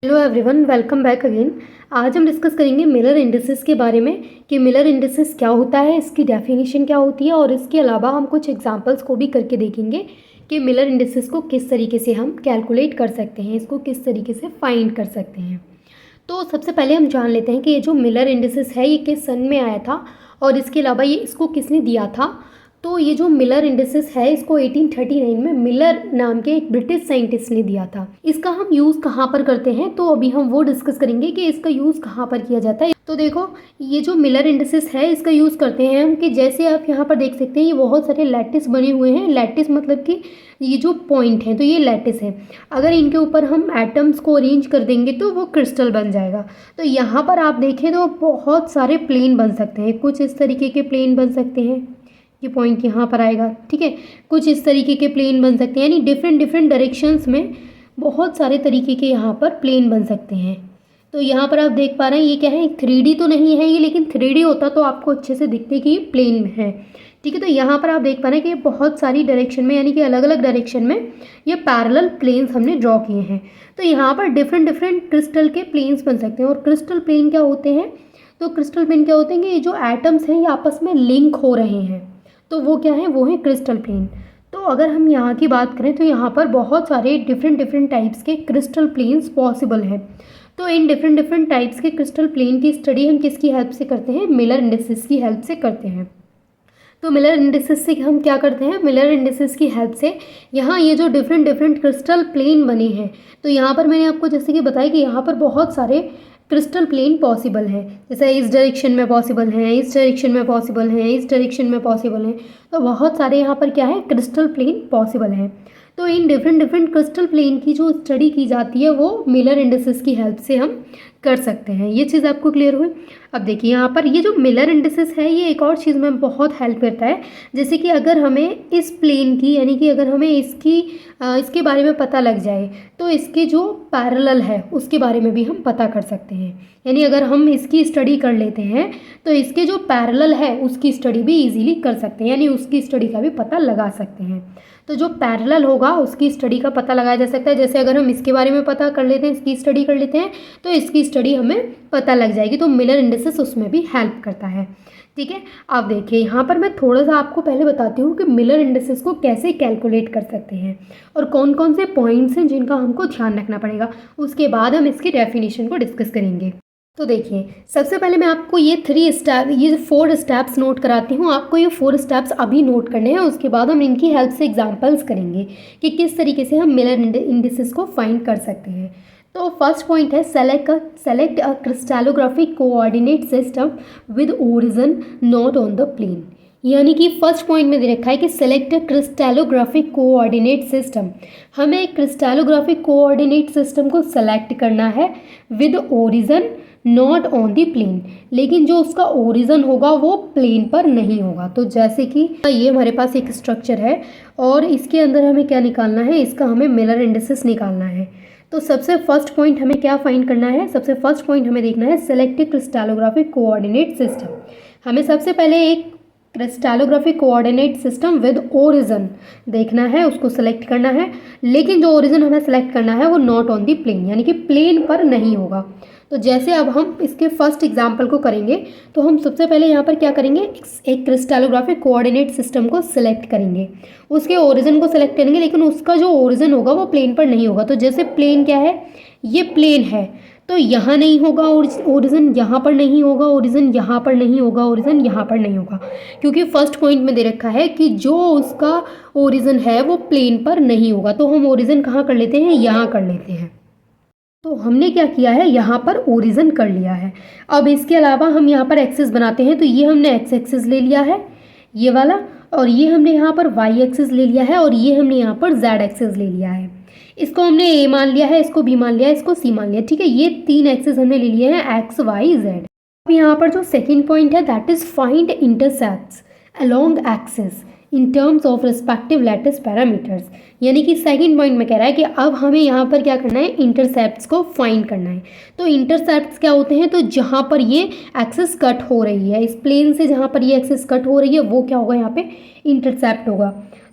Hello everyone, welcome back again. आज हम discuss करेंगे मिलर इंडिसेस के बारे में कि मिलर इंडिसेस क्या होता है, इसकी डेफिनेशन क्या होती है और इसके अलावा हम कुछ एग्जांपल्स को भी करके देखेंगे कि मिलर इंडिसेस को किस तरीके से हम कैलकुलेट कर सकते हैं, इसको किस तरीके से फाइंड कर सकते हैं। तो सबसे पहले हम जान लेते हैं कि ये जो मिलर इंडिसेस है ये किस सन में आया था और इसके अलावा ये इसको किसने दिया था। तो ये जो मिलर इंडिसेस है इसको 1839 में मिलर नाम के एक ब्रिटिश साइंटिस्ट ने दिया था। इसका हम यूज़ कहाँ पर करते हैं तो अभी हम वो डिस्कस करेंगे कि इसका यूज़ कहाँ पर किया जाता है। तो देखो, ये जो मिलर इंडिसेस है इसका यूज़ करते हैं हम कि जैसे आप यहाँ पर देख सकते हैं ये बहुत सारे लैटिस बने हुए हैं। लैटिस मतलब कि ये जो पॉइंट हैं तो ये लैटिस है। अगर इनके ऊपर हम एटम्स को अरेंज कर देंगे तो वो क्रिस्टल बन जाएगा। तो यहाँ पर आप देखें तो बहुत सारे प्लेन बन सकते हैं। कुछ इस तरीके के प्लेन बन सकते हैं, ये पॉइंट यहाँ पर आएगा, ठीक है। कुछ इस तरीके के प्लेन बन सकते हैं, यानी डिफरेंट डिफरेंट डायरेक्शंस में बहुत सारे तरीके के यहाँ पर प्लेन बन सकते हैं। तो यहाँ पर आप देख पा रहे हैं ये क्या है, 3D तो नहीं है ये, लेकिन 3D होता तो आपको अच्छे से दिखते कि ये प्लेन है, ठीक है। तो यहाँ पर आप देख पा रहे हैं कि ये बहुत सारी डायरेक्शन में, यानी कि अलग अलग डायरेक्शन में ये पैरेलल प्लेन्स हमने ड्रॉ किए हैं। तो यहाँ पर डिफरेंट डिफरेंट क्रिस्टल के प्लेन्स बन सकते हैं। और क्रिस्टल प्लेन क्या होते हैं, तो क्रिस्टल प्लेन क्या होते हैं कि ये जो एटम्स हैं ये आपस में लिंक हो रहे हैं, तो वो क्या है, वो है क्रिस्टल प्लेन। तो अगर हम यहाँ की बात करें तो यहाँ पर बहुत सारे डिफरेंट डिफरेंट टाइप्स के क्रिस्टल प्लेन्स पॉसिबल हैं। तो इन डिफरेंट डिफरेंट टाइप्स के क्रिस्टल प्लेन की स्टडी हम किसकी हेल्प से करते हैं, मिलर इंडिसेस की हेल्प से करते हैं। तो मिलर इंडिसेस से हम क्या करते हैं, मिलर इंडिसेस की हेल्प से यहाँ ये जो डिफरेंट डिफरेंट क्रिस्टल प्लेन बने हैं, तो यहाँ पर मैंने आपको जैसे कि बताया कि यहाँ पर बहुत सारे क्रिस्टल प्लेन पॉसिबल हैं। जैसे इस डायरेक्शन में पॉसिबल हैं, इस डायरेक्शन में पॉसिबल हैं, इस डायरेक्शन में पॉसिबल हैं। तो बहुत सारे यहाँ पर क्या है, क्रिस्टल प्लेन पॉसिबल हैं। तो इन डिफरेंट डिफरेंट क्रिस्टल प्लेन की जो स्टडी की जाती है वो मिलर इंडिसेस की हेल्प से हम कर सकते हैं। ये चीज़ आपको क्लियर हुई। अब देखिए यहाँ पर ये जो मिलर इंडिसेस है ये एक और चीज़ में बहुत हेल्प करता है। जैसे कि अगर हमें इस प्लेन की, यानी कि अगर हमें इसके बारे में पता लग जाए तो इसके जो पैरेलल है उसके बारे में भी हम पता कर सकते हैं। यानी अगर हम इसकी स्टडी कर लेते हैं तो इसके जो पैरेलल है उसकी स्टडी भी इजीली कर सकते हैं, यानी उसकी स्टडी का भी पता लगा सकते हैं। तो जो पैरेलल होगा उसकी स्टडी का पता लगाया जा सकता है। जैसे अगर हम इसके बारे में पता कर लेते हैं, इसकी स्टडी कर लेते हैं तो इसकी स्टडी हमें पता लग जाएगी। तो मिलर इंडिसेस उसमें भी हेल्प करता है, ठीक है। अब देखिए यहाँ पर मैं थोड़ा सा आपको पहले बताती हूँ कि मिलर इंडिसेस को कैसे कैलकुलेट कर सकते हैं और कौन कौन से पॉइंट्स हैं जिनका हमको ध्यान रखना पड़ेगा। उसके बाद हम इसकी डेफिनेशन को डिस्कस करेंगे। तो देखिए सबसे पहले मैं आपको ये 4 स्टेप्स नोट कराती हूँ। आपको ये 4 स्टेप्स अभी नोट करने हैं, उसके बाद हम इनकी हेल्प से एग्जांपल्स करेंगे कि किस तरीके से हम मिलर इंडिसेस को फाइंड कर सकते हैं। तो फर्स्ट पॉइंट है select a crystallographic coordinate system with origin not on the plane. यानी कि फर्स्ट पॉइंट में दे रखा है कि सेलेक्ट क्रिस्टलोग्राफिक कोऑर्डिनेट सिस्टम। हमें क्रिस्टलोग्राफिक कोऑर्डिनेट सिस्टम को सेलेक्ट करना है with origin not on the plane, लेकिन जो उसका ओरिजिन होगा वो प्लेन पर नहीं होगा। तो जैसे कि ये हमारे पास एक स्ट्रक्चर है और इसके अंदर हमें क्या निकालना है, इसका हमें मिलर इंडिसेस निकालना है। तो सबसे फर्स्ट पॉइंट हमें क्या फाइंड करना है, सबसे फर्स्ट पॉइंट हमें देखना है सेलेक्ट क्रिस्टलोग्राफिक कोऑर्डिनेट सिस्टम। हमें सबसे पहले एक crystallographic coordinate system with origin देखना है, उसको सेलेक्ट करना है, लेकिन जो ओरिजिन हमें सेलेक्ट करना है वो नॉट ऑन दी प्लेन, यानी कि प्लेन पर नहीं होगा। तो जैसे अब हम इसके फर्स्ट एग्जाम्पल को करेंगे तो हम सबसे पहले यहाँ पर क्या करेंगे, एक क्रिस्टलोग्राफिक कोऑर्डिनेट सिस्टम को सिलेक्ट करेंगे, उसके ओरिजिन को सिलेक्ट करेंगे, लेकिन उसका जो ओरिजिन होगा वो प्लेन पर नहीं होगा। तो जैसे प्लेन क्या है, ये प्लेन है, तो यहाँ नहीं होगा ओरिजिन, यहाँ पर नहीं होगा ओरिजिन, यहाँ पर नहीं होगा ओरिजिन, यहाँ पर नहीं होगा, क्योंकि फर्स्ट पॉइंट में दे रखा है कि जो उसका ओरिजिन है वो प्लेन पर नहीं होगा। तो हम ओरिजिन कहाँ कर लेते हैं, यहाँ कर लेते हैं। तो हमने क्या किया है, यहाँ पर ओरिजिन कर लिया है। अब इसके अलावा हम यहाँ पर एक्सिस बनाते हैं। तो ये हमने एक्स एक्सिस ले लिया है, ये वाला, और ये हमने यहाँ पर वाई एक्सिस ले लिया है, और ये हमने यहाँ पर जेड एक्सिस ले लिया है। इसको हमने ए मान लिया है, इसको बी मान लिया है, इसको सी मान लिया, ठीक है। ये 3 एक्सिस हमने ले लिए हैं, एक्स वाई जेड। अब यहाँ पर जो सेकेंड पॉइंट है that is find intercepts along axis in terms of respective lattice parameters. यानी कि सेकंड पॉइंट में कह रहा है कि अब हमें यहाँ पर क्या करना है, इंटरसेप्ट्स को फाइंड करना है। तो इंटरसेप्ट्स क्या होते हैं, तो जहाँ पर ये एक्सिस कट हो रही है, इस प्लेन से जहाँ पर ये एक्सिस कट हो रही है वो क्या होगा, यहाँ पे इंटरसेप्ट होगा।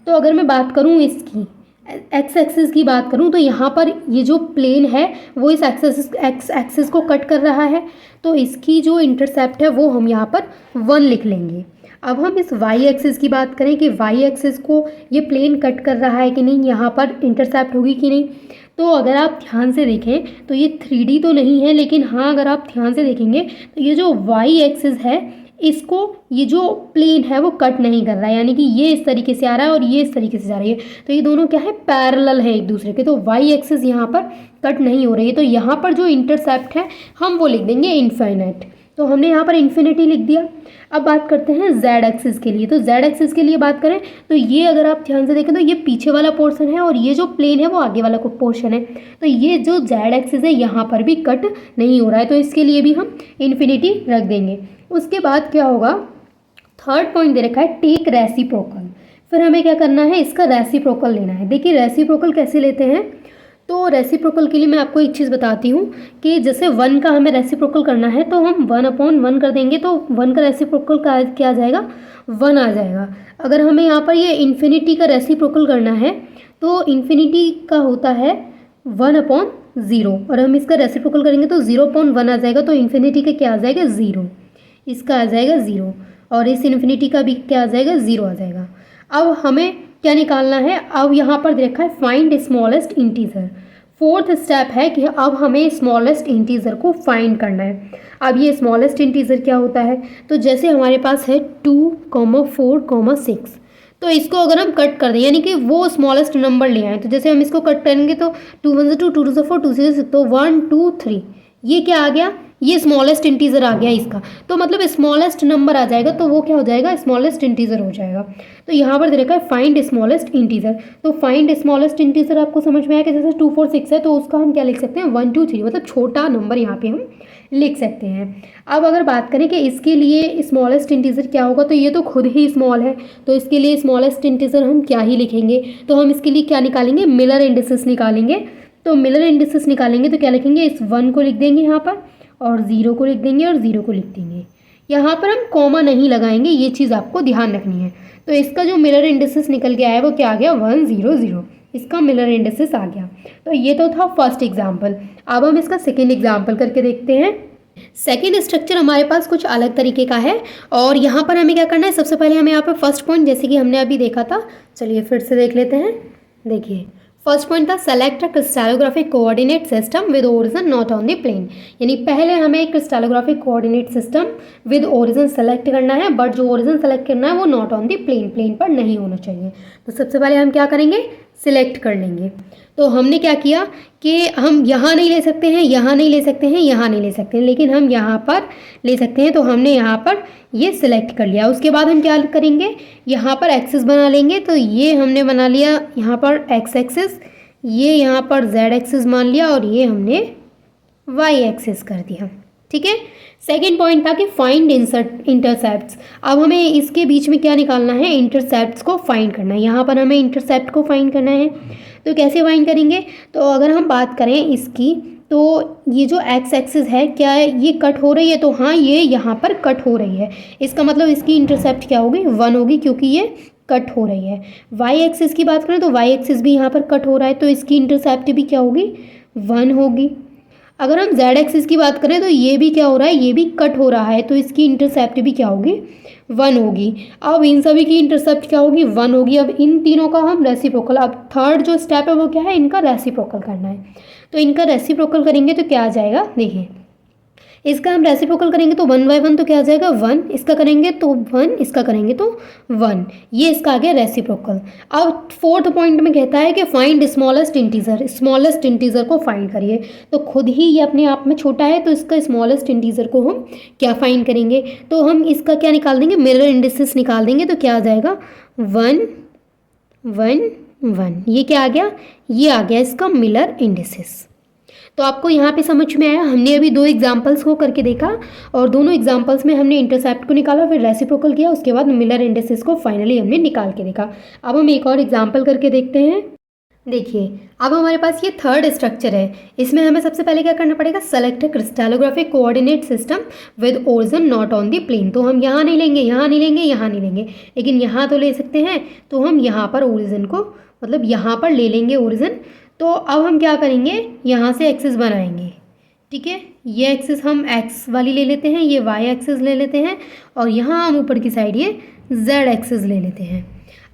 तो अगर मैं बात करूँ इसकी, एक्स एक्सिस की बात करूं तो यहाँ पर ये जो प्लेन है वो इस एक्स एक्सिस को कट कर रहा है, तो इसकी जो इंटरसेप्ट है वो हम यहाँ पर 1 लिख लेंगे। अब हम इस वाई एक्सिस की बात करें कि वाई एक्सिस को ये प्लेन कट कर रहा है कि नहीं, यहाँ पर इंटरसेप्ट होगी कि नहीं। तो अगर आप ध्यान से देखें तो ये 3D तो नहीं है, लेकिन हाँ अगर आप ध्यान से देखेंगे तो ये जो वाई एक्सिस है इसको ये जो प्लेन है वो कट नहीं कर रहा है, यानी कि ये इस तरीके से आ रहा है और ये इस तरीके से जा रही है, तो ये दोनों क्या है, पैरेलल है एक दूसरे के। तो वाई एक्सिस यहाँ पर कट नहीं हो रही है, तो यहाँ पर जो इंटरसेप्ट है हम वो लिख देंगे इन्फिनिट। तो हमने यहाँ पर इन्फिनिटी लिख दिया। अब बात करते हैं जेड एक्सिस के लिए। तो जेड एक्सिस के लिए बात करें तो ये अगर आप ध्यान से देखें तो ये पीछे वाला पोर्शन है और ये जो प्लेन है वो आगे वाला पोर्शन है, तो ये जो जेड एक्सिस है यहाँ पर भी कट नहीं हो रहा है, तो इसके लिए भी हम इन्फिनिटी रख देंगे। उसके बाद क्या होगा, थर्ड पॉइंट दे रखा है टेक रेसिप्रोकल। फिर हमें क्या करना है, इसका रेसिप्रोकल लेना है। देखिए रेसिप्रोकल कैसे लेते हैं, तो रेसिप्रोकल के लिए मैं आपको एक चीज़ बताती हूँ कि जैसे 1 का हमें रेसिप्रोकल करना है तो हम 1/1 कर देंगे, तो 1 का रेसिप्रोकल का क्या आ जाएगा, 1 आ जाएगा। अगर हमें यहाँ पर ये इन्फिनिटी का रेसिप्रोकल करना है तो इन्फिनिटी का होता है 1/0, और हम इसका रेसिप्रोकल करेंगे तो 0/1 आ जाएगा, तो इन्फिनिटी का क्या आ जाएगा, 0, इसका आ जाएगा 0, और इस इन्फिनिटी का भी क्या आ जाएगा, 0 आ जाएगा। अब हमें क्या निकालना है, अब यहाँ पर देखा है find smallest integer. Fourth step है कि अब हमें स्मॉलेस्ट इंटीजर को फाइंड करना है। अब ये स्मॉलेस्ट इंटीजर क्या होता है, तो जैसे हमारे पास है 2, 4, 6, तो इसको अगर हम कट कर दें यानी कि वो स्मॉलेस्ट नंबर ले आए, तो जैसे हम इसको कट करेंगे तो 2 1 2, 2 2 4, 2 6, तो 1 2 3, ये क्या आ गया, ये स्मॉलेस्ट इंटीजर आ गया इसका, तो मतलब स्मॉलेस्ट नंबर आ जाएगा, तो वो क्या हो जाएगा, स्मॉलेस्ट इंटीजर हो जाएगा। तो यहाँ पर दे रखा है फाइंड स्मॉलेस्ट इंटीजर, तो फाइंड स्मॉलेस्ट इंटीजर आपको समझ में आया कि जैसे 2 4 6 है तो उसका हम क्या लिख सकते हैं, 1 2 3, मतलब छोटा नंबर यहाँ पे हम लिख सकते हैं। अब अगर बात करें कि इसके लिए स्मॉलेस्ट इंटीजर क्या होगा, तो ये तो खुद ही स्मॉल है, तो इसके लिए स्मॉलेस्ट इंटीजर हम क्या ही लिखेंगे, तो हम इसके लिए क्या निकालेंगे, मिलर इंडिसेस निकालेंगे। तो मिलर इंडिसेस निकालेंगे तो क्या लिखेंगे, इस 1 को लिख देंगे यहाँ पर, और 0 को लिख देंगे, और 0 को लिख देंगे। यहाँ पर हम कॉमा नहीं लगाएंगे, ये चीज़ आपको ध्यान रखनी है। तो इसका जो मिलर इंडिसेस निकल के आया है वो क्या आ गया, 1 0 0, इसका मिलर इंडिसेस आ गया। तो ये तो था फर्स्ट एग्जाम्पल। अब हम इसका सेकेंड एग्जाम्पल करके देखते हैं। सेकेंड स्ट्रक्चर हमारे पास कुछ अलग तरीके का है, और यहाँ पर हमें क्या करना है, सबसे पहले हमें यहाँ पर फर्स्ट पॉइंट जैसे कि हमने अभी देखा था, चलिए फिर से देख लेते हैं। देखिए फर्स्ट पॉइंट था select a crystallographic coordinate system with origin not on the plane, यानी पहले हमें एक crystallographic coordinate system with origin select करना है, बट जो ओरिजिन सेलेक्ट करना है वो not on the plane, plane पर नहीं होना चाहिए। तो सबसे पहले हम क्या करेंगे, सिलेक्ट कर लेंगे। तो हमने क्या किया कि हम यहाँ नहीं ले सकते हैं, यहाँ नहीं ले सकते हैं, यहाँ नहीं ले सकते हैं, लेकिन हम यहाँ पर ले सकते हैं, तो हमने यहाँ पर ये सिलेक्ट कर लिया। उसके बाद हम क्या करेंगे, यहाँ पर एक्सिस बना लेंगे, तो ये हमने बना लिया यहाँ पर एक्स एक्सिस, ये यहाँ पर जेड एक्सिस मान लिया, और ये हमने वाई एक्सिस कर दिया, ठीक है। सेकेंड पॉइंट था कि फाइंड इंटरसेप्ट्स। अब हमें इसके बीच में क्या निकालना है, इंटरसेप्ट्स को फाइंड करना है। यहाँ पर हमें इंटरसेप्ट को फाइंड करना है, तो कैसे फाइंड करेंगे, तो अगर हम बात करें इसकी, तो ये जो एक्स एक्सिस है क्या ये कट हो रही है, तो हाँ ये यहाँ पर कट हो रही है, इसका मतलब इसकी इंटरसेप्ट क्या होगी, 1 होगी, क्योंकि ये कट हो रही है। वाई एक्सिस की बात करें तो वाई एक्सिस भी यहाँ पर कट हो रहा है, तो इसकी इंटरसेप्ट भी क्या होगी, 1 होगी। अगर हम जेड एक्सिस की बात करें तो ये भी क्या हो रहा है, ये भी कट हो रहा है, तो इसकी इंटरसेप्ट भी क्या होगी, 1 होगी। अब इन सभी की इंटरसेप्ट क्या होगी, 1 होगी। अब इन तीनों का हम रेसिप्रोकल, अब थर्ड जो स्टेप है वो क्या है, इनका रेसिप्रोकल करना है। तो इनका रेसिप्रोकल करेंगे तो क्या आ जाएगा, देखिए इसका हम रेसिप्रोकल करेंगे तो 1 बाय 1 तो क्या आ जाएगा, 1, इसका करेंगे तो 1, इसका करेंगे तो 1, ये इसका आ गया रेसिप्रोकल। अब फोर्थ पॉइंट में कहता है कि find smallest integer, smallest integer को फाइंड करिए। तो खुद ही ये अपने आप में छोटा है, तो इसका स्मॉलेस्ट इंटीजर को हम क्या फाइंड करेंगे, तो हम इसका क्या निकाल देंगे, मिरर इंडिसेस निकाल देंगे, तो क्या आ जाएगा 1 1 1, ये क्या आ गया, ये आ गया इसका मिलर इंडिसेस। तो आपको यहाँ पे समझ में आया, हमने अभी 2 एग्जांपल्स को करके देखा, और दोनों एग्जांपल्स में हमने इंटरसेप्ट को निकाला, फिर रेसिप्रोकल किया, उसके बाद मिलर इंडिसेस को फाइनली हमने निकाल के देखा। अब हम एक और एग्जांपल करके देखते हैं। देखिए अब हमारे पास ये थर्ड स्ट्रक्चर है, इसमें हमें सबसे पहले क्या करना पड़ेगा, select a crystallographic coordinate system with origin not on the plane. तो हम यहाँ नहीं लेंगे, यहाँ नहीं लेंगे, यहाँ नहीं लेंगे, लेकिन यहाँ तो ले सकते हैं, तो हम यहाँ पर ओरिजिन को मतलब यहाँ पर ले लेंगे ओरिजिन। तो अब हम क्या करेंगे, यहाँ से एक्सिस बनाएंगे, ठीक है। ये एक्सिस हम एक्स वाली ले लेते हैं, ये वाई एक्सिस ले लेते हैं, और यहाँ हम ऊपर की साइड ये जेड एक्सिस ले लेते हैं।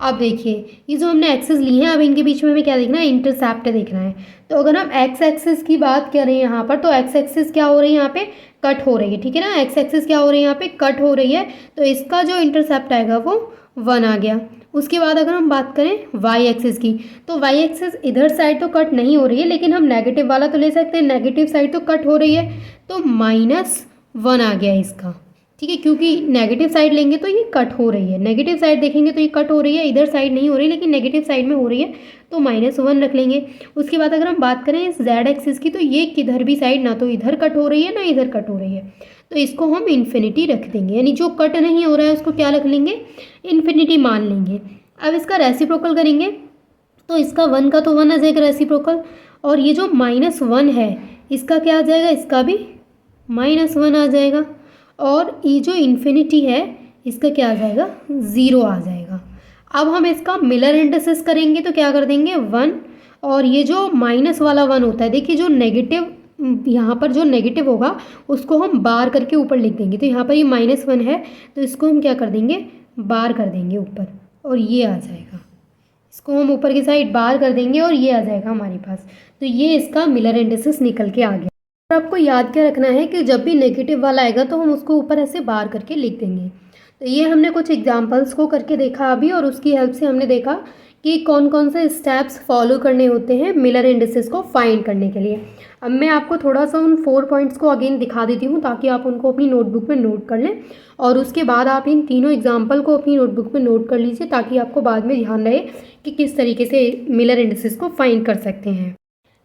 अब देखिए ये जो हमने एक्सिस ली हैं, अब इनके बीच में हमें क्या देखना है, इंटरसेप्ट देखना है। तो अगर हम एक्स एक्सिस की बात करें यहाँ पर, तो एक्स एक्सिस क्या हो रही है यहाँ पे, कट हो रही है, ठीक है ना। एक्स एक्सिस क्या हो रही है यहाँ पे, कट हो रही है। तो इसका जो इंटरसेप्ट आएगा वो 1 आ गया। उसके बाद अगर हम बात करें वाई एक्सिस की, तो वाई एक्सिस इधर साइड तो कट नहीं हो रही है, लेकिन हम नेगेटिव वाला तो ले सकते हैं, नेगेटिव साइड तो कट हो रही है, तो -1 आ गया इसका, ठीक है। क्योंकि नेगेटिव साइड लेंगे तो ये कट हो रही है, नेगेटिव साइड देखेंगे तो ये कट हो रही है, इधर साइड नहीं हो रही लेकिन नेगेटिव साइड में हो रही है, तो -1 रख लेंगे। उसके बाद अगर हम बात करें इस जेड एक्सिस की, तो ये किधर भी साइड ना तो इधर कट हो रही है ना इधर कट हो रही है, तो इसको हम इन्फिनिटी रख देंगे, यानी जो कट नहीं हो रहा है उसको क्या रख लेंगे, इन्फिनिटी मान लेंगे। अब इसका रेसिप्रोकल करेंगे, तो इसका 1 का तो 1 आ जाएगा रेसिप्रोकल, और ये जो -1 है इसका क्या आ जाएगा, इसका भी -1 आ जाएगा, और ये जो इन्फिनिटी है इसका क्या आ जाएगा, 0 आ जाएगा। अब हम इसका मिलर इंडिसेस करेंगे, तो क्या कर देंगे 1, और ये जो माइनस वाला 1 होता है, देखिए जो नेगेटिव यहाँ पर जो नेगेटिव होगा उसको हम बार करके ऊपर लिख देंगे। तो यहाँ पर ये -1 है, तो इसको हम क्या कर देंगे, बार कर देंगे ऊपर, और ये आ जाएगा। इसको हम ऊपर की साइड बार कर देंगे और ये आ जाएगा हमारे पास। तो ये इसका मिलर इंडिसेस निकल के आ गया। और आपको याद क्या रखना है कि जब भी नेगेटिव वाला आएगा तो हम उसको ऊपर ऐसे बार करके लिख देंगे। तो ये हमने कुछ एग्जांपल्स को करके देखा अभी, और उसकी हेल्प से हमने देखा कि कौन कौन से स्टेप्स फॉलो करने होते हैं मिलर इंडिसेस को फाइंड करने के लिए। अब मैं आपको थोड़ा सा उन 4 पॉइंट्स को अगेन दिखा देती हूँ ताकि आप उनको अपनी नोटबुक में नोट कर लें, और उसके बाद आप इन तीनों एग्जाम्पल को अपनी नोटबुक में नोट कर लीजिए ताकि आपको बाद में ध्यान रहे कि किस तरीके से मिलर इंडिसेस को फाइंड कर सकते हैं।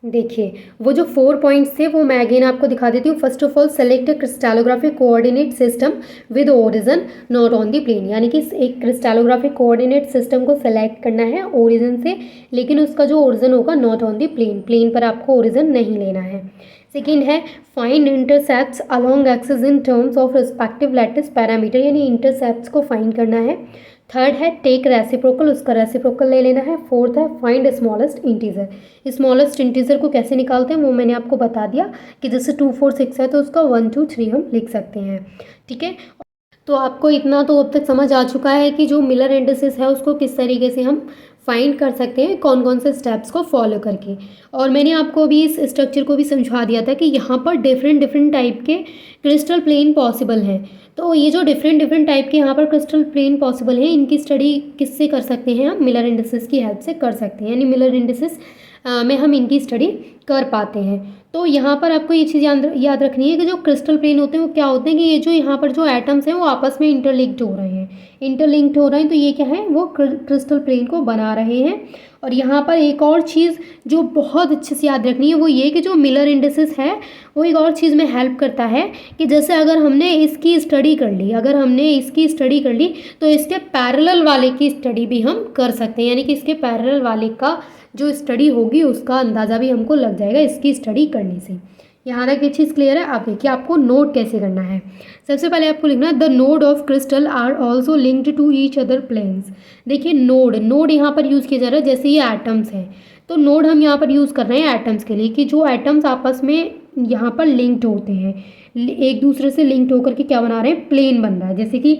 देखिए वो जो 4 पॉइंट्स थे वो मैं अगेन आपको दिखा देती हूँ। First of all, select crystallographic coordinate system with origin not on the plane, यानी कि एक क्रिस्टलोग्राफिक कोऑर्डिनेट सिस्टम को सेलेक्ट करना है ओरिजिन से, लेकिन उसका जो ओरिजिन होगा not on the plane, plane पर आपको ओरिजिन नहीं लेना है। सेकेंड है find intercepts along axis in terms of respective lattice parameter, यानी इंटरसेप्ट्स को फाइंड करना है। थर्ड है टेक रेसिप्रोकल, उसका रेसिप्रोकल ले लेना है। फोर्थ है find smallest integer, smallest integer को कैसे निकालते हैं वो मैंने आपको बता दिया कि जैसे 2 4 6 है तो उसका 1 2 3 हम लिख सकते हैं, ठीक है। तो आपको इतना तो अब तक समझ आ चुका है कि जो मिलर इंडिसेस है उसको किस तरीके से हम फाइंड कर सकते हैं, कौन कौन से स्टेप्स को फॉलो करके। और मैंने आपको अभी इस स्ट्रक्चर को भी समझा दिया था कि यहाँ पर डिफरेंट टाइप के क्रिस्टल प्लेन पॉसिबल हैं। तो ये जो डिफरेंट टाइप के यहाँ पर क्रिस्टल प्लेन पॉसिबल हैं, इनकी स्टडी किससे कर सकते हैं, हम मिलर इंडिसेस की हेल्प से कर सकते हैं, यानी मिलर इंडिसेस में हम इनकी स्टडी कर पाते हैं। तो यहाँ पर आपको ये चीज़ याद रखनी है कि जो क्रिस्टल प्लेन होते हैं वो क्या होते हैं कि ये जो यहाँ पर जो एटम्स हैं वो आपस में इंटरलिंक्ड हो रहे हैं, तो ये क्या है, वो क्रिस्टल प्लेन को बना रहे हैं। और यहाँ पर एक और चीज़ जो बहुत अच्छे से याद रखनी है वो ये कि जो मिलर इंडिसेस है वो एक और चीज़ में हेल्प करता है कि जैसे अगर हमने इसकी स्टडी कर ली तो इसके पैरेलल वाले की स्टडी भी हम कर सकते हैं, यानी कि इसके पैरेलल वाले का जो स्टडी होगी उसका अंदाज़ा भी हमको लग जाएगा इसकी स्टडी करने से। यहाँ तक ये चीज़ क्लियर है। आप देखिए आपको नोट कैसे करना है। सबसे पहले आपको लिखना है the node of crystal are also linked to each other planes. देखिए नोड यहाँ पर यूज़ किया जा रहा है, जैसे ये एटम्स हैं तो नोड हम यहाँ पर यूज़ कर रहे हैं एटम्स के लिए कि जो एटम्स आपस में यहाँ पर लिंक्ड होते हैं, एक दूसरे से लिंक्ड होकर के क्या बना रहे हैं, प्लेन बन रहा है। जैसे कि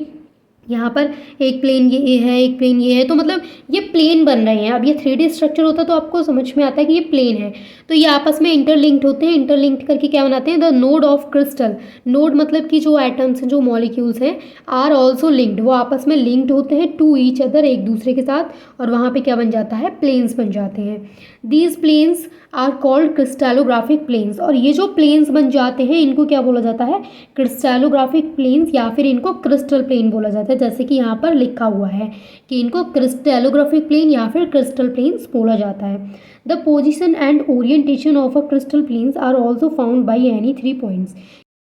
यहाँ पर एक प्लेन ये है, एक प्लेन ये है, तो मतलब ये प्लेन बन रहे हैं। अब ये 3D स्ट्रक्चर होता है तो आपको समझ में आता है कि ये प्लेन है, तो ये आपस में इंटरलिंक्ड होते हैं। इंटरलिंक्ड करके क्या बनाते हैं, the node of crystal. Node मतलब कि जो एटम्स हैं, जो मॉलिक्यूल्स हैं, आर ऑल्सो लिंक्ड, वो आपस में लिंक्ड होते हैं टू ईच अदर, एक दूसरे के साथ, और वहाँ पे क्या बन जाता है, प्लेन्स बन जाते हैं। These planes are called crystallographic planes, और ये जो प्लेन्स बन जाते हैं इनको क्या बोला जाता है, क्रिस्टलोग्राफिक प्लेन्स, या फिर इनको क्रिस्टल प्लेन बोला जाता है। जैसे कि यहाँ पर लिखा हुआ है कि इनको क्रिस्टलोग्राफिक प्लेन या फिर क्रिस्टल प्लेन्स बोला जाता है। The position and orientation of a crystal planes are also found by any 3 points.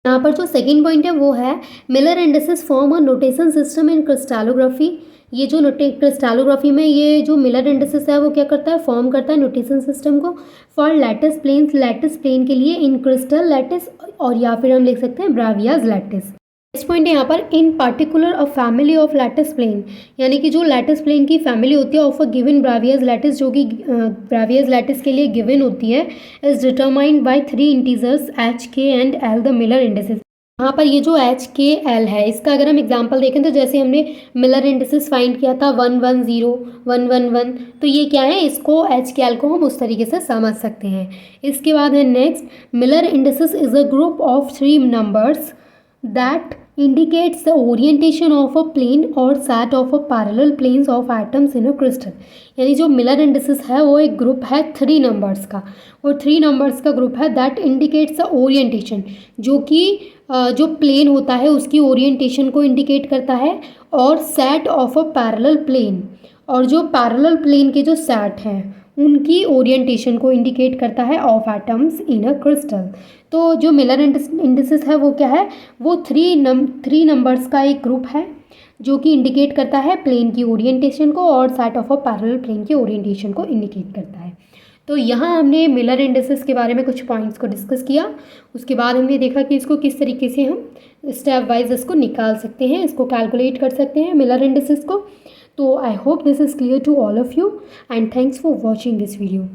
यहाँ पर जो सेकेंड पॉइंट है वो है Miller indices form a notation system in crystallography. ये जो क्रिस्टलोग्राफी में ये जो मिलर इंडिसेस है वो क्या करता है, फॉर्म करता है नोटेशन सिस्टम को for lattice planes, lattice plane के लिए, इन क्रिस्टल लैटिस, और या फिर हम लिख सकते हैं ब्रावियाज लैटिस। नेक्स्ट पॉइंट है यहाँ पर, in particular a family of lattice plane, यानी कि जो लैटिस प्लेन की फैमिली होती है of a given Bravais lattice, जो कि ब्रावियस लैटिस के लिए गिवन होती है, is determined by 3 integers H K and L, the Miller indices. यहाँ पर ये जो एच के एल है, इसका अगर हम एग्जांपल देखें तो जैसे हमने मिलर इंडिसेस फाइंड किया था 110 111, तो ये क्या है, इसको एच के एल को हम उस तरीके से समझ सकते हैं। इसके बाद है next, Miller indices is a group of 3 numbers that indicates the orientation of a plane or set of a parallel planes of atoms in a crystal। यानी जो मिलर इंडिसेस है वो एक ग्रुप है 3 नंबर्स का, और 3 नंबर्स का group है दैट इंडिकेट्स द ओरिएंटेशन, जो कि जो प्लेन होता है उसकी ओरिएंटेशन को इंडिकेट करता है, और set of a parallel plane, और जो पैरेलल प्लेन के जो सेट हैं उनकी ओरिएंटेशन को इंडिकेट करता है of atoms in a crystal. तो जो मिलर इंडिसेस है वो क्या है, वो 3 नंबर्स का एक ग्रुप है जो कि इंडिकेट करता है प्लेन की ओरिएंटेशन को, और set of a parallel plane की ओरिएंटेशन को इंडिकेट करता है। तो यहाँ हमने मिलर इंडिसेस के बारे में कुछ पॉइंट्स को डिस्कस किया। उसके बाद हमने देखा कि इसको किस तरीके से हम स्टेप वाइज इसको निकाल सकते हैं, इसको कैलकुलेट कर सकते हैं मिलर इंडिसेस को। तो I hope this is clear to all of you, and thanks for watching this video.